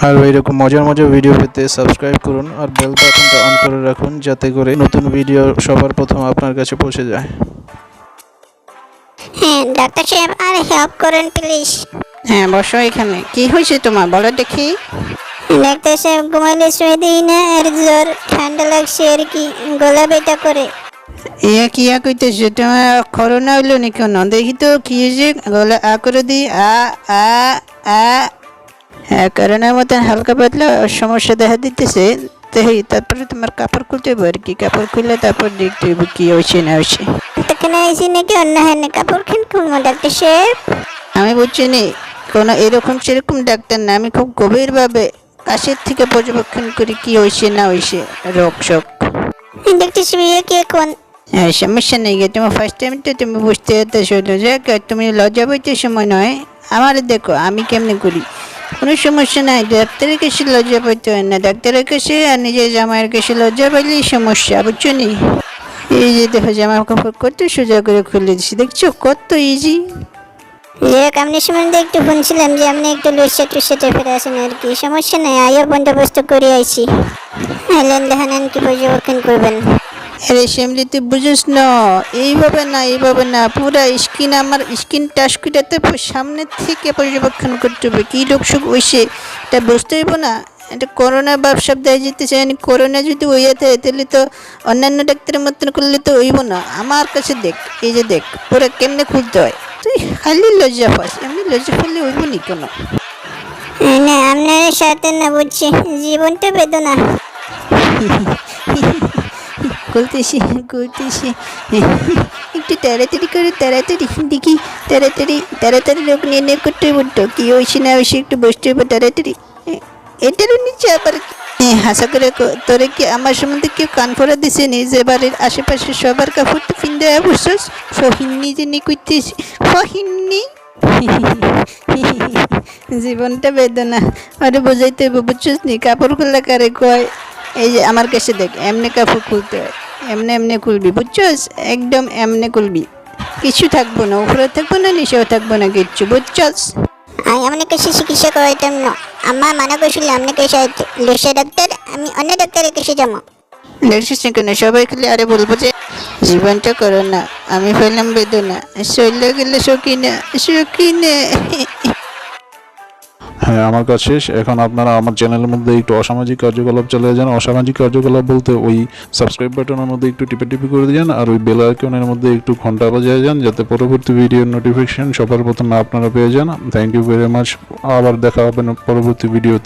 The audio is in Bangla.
আর এরকম মজার মজার ভিডিও পেতে সাবস্ক্রাইব করুন আর বেল বাটনটা অন করে রাখুন, যাতে করে নতুন ভিডিও সবার প্রথম আপনার কাছে পৌঁছে যায়। হ্যাঁ ডাক্তার সাহেব, আর হেল্প করেন প্লিজ। হ্যাঁ বসো এখানে। কি হয়েছে তোমার বলো দেখি। ডাক্তার সাহেব, ঘুমাইলে শুয়ে দিই না, আর জ্বর ঠান্ডা লাগছে আর কি, গলা ব্যথা করে। ইয়া কিয়া কইতেছে, তোমার করোনা হইলো নি কেন? দেখি তো কি হয়েছে, গলা আ করে দিই। আ আ আ হ্যাঁ, করোনার মতন হালকা পাতলা সমস্যা দেখা দিতেছে। তারপরে তোমার কাপড় খুলতে হবে আর কি। কাপড় খুললে তারপর দেখতে হবে কি হয়েছে না হয়েছে। এখানে আইসি নাকি অন্য হয় না, কাপড় খান খুলবো ডাক্তার সাহেব? আমি বুঝছি নি কোনো এরকম সেরকম ডাক্তার না, আমি খুব গভীরভাবে কাছের থেকে পর্যবেক্ষণ করি কি হয়েছে না হয়েছে রোগ শোক। ডাক্তার সাহেব কে কোন? হ্যাঁ সমস্যা নেই গে, তোমার ফার্স্ট টাইম তো তুমি বুঝতে পারতেছো। তুমি লজ্জা পাইতে সময় নয়। আমার দেখো আমি কেমনে করি, কোনো সমস্যা নাই। ডাক্তারের কাছে লজ্জা পাইতে হয় না, ডাক্তারের কাছে আর নিজের জামাইয়ের কাছে লজ্জা পাইলেই সমস্যা, বুঝছো নি? এই যে দেখো জামা কাপড় কত সোজা করে খুলে দিচ্ছি, দেখছো কত ইজি। যাক, আপনি সম্বন্ধে একটু শুনছিলাম যে আপনি একটু লুসা টুসাতে ফিরে আসেন আর কি, সমস্যা নাই, আয়ও বন্দোবস্ত করে আইছি। হেলেন দেখানেন কি পর্যবেক্ষণ করবেন। আরে শ্যামলি তুই বুঝিস না, এইভাবে না পুরা স্কিন, আমার স্কিন টাচ করে তারপর সামনে থেকে পর্যবেক্ষণ করতে হবে কী রোগ শোক হইছে, এটা বুঝতে হইব না। এটা করোনা ব্যবসা দেয় যেতেছে, করোনা যদি হইয়া থাকে তাহলে তো অন্যান্য ডাক্তারের মতন করলে তো হইব না। আমার কাছে দেখ, এই যে দেখ পুরো কেমনে খুলতে হয়। তুই খালি লজ্জা পাস, এমনি লজ্জা ফেললে হইব নি কেন? না আপনার সাথে না, বুঝছি জীবনটা বেদনা। করতেছি একটু তাড়াতাড়ি করে, তাড়াতাড়ি দেখি, তাড়াতাড়ি লোক নিয়ে করতে বলতো কি হয়েছে না হয়েছে একটু বসতে হবে তাড়াতাড়ি। এটারও নিচে আবার হাসা করে তোরে কি আমার সম্বন্ধে কেউ কান ফোড়া দিছে নি যে বাড়ির আশেপাশে সবার কাপড় তো ফিন্দে বসছস? ফহিন্নি যিনি কইতেছি, ফহিন্নি। জীবনটা বেদনা, আরে বোঝাইতে হবে বুঝছস নি? কাপড় খুললে কারে কয়? এই যে আমার কাছে দেখ, এমনি কাপড় খুলতে হয়, এমনি খুলবি বুঝছস? একদম এমনি খুলবি, কিছু থাকবো না, উপরে থাকবো না নিচেও থাকবো না, কিচ্ছু, বুঝছস? আমি আপনার কাছে চিকিৎসা করাইতাম না, আমার মানা করছিল আপনার কাছে লুসা ডাক্তার, আমি অন্য ডাক্তারের কাছে যাবো। দেখছিস না কেন সবাই খালি আরে বলবো যে জীবনটা করো না, আমি ফেললাম বেদনা, শরীরে গেলে সকিনে। হ্যাঁ, আমার কাজ শেষ। এখন আপনারা আমার চ্যানেলের মধ্যে একটু অসামাজিক কার্যকলাপ চালিয়ে যান। অসামাজিক কার্যকলাপ বলতে ওই সাবস্ক্রাইব বাটনের মধ্যে একটু টিপে করে যান, আর ওই বেল আইকনের মধ্যে একটু ঘন্টা বাজিয়ে যান, যাতে পরবর্তী ভিডিওর নোটিফিকেশন সবার প্রথমে আপনারা পেয়ে যান। Thank you very much. আবার দেখা হবে পরবর্তী ভিডিওতে।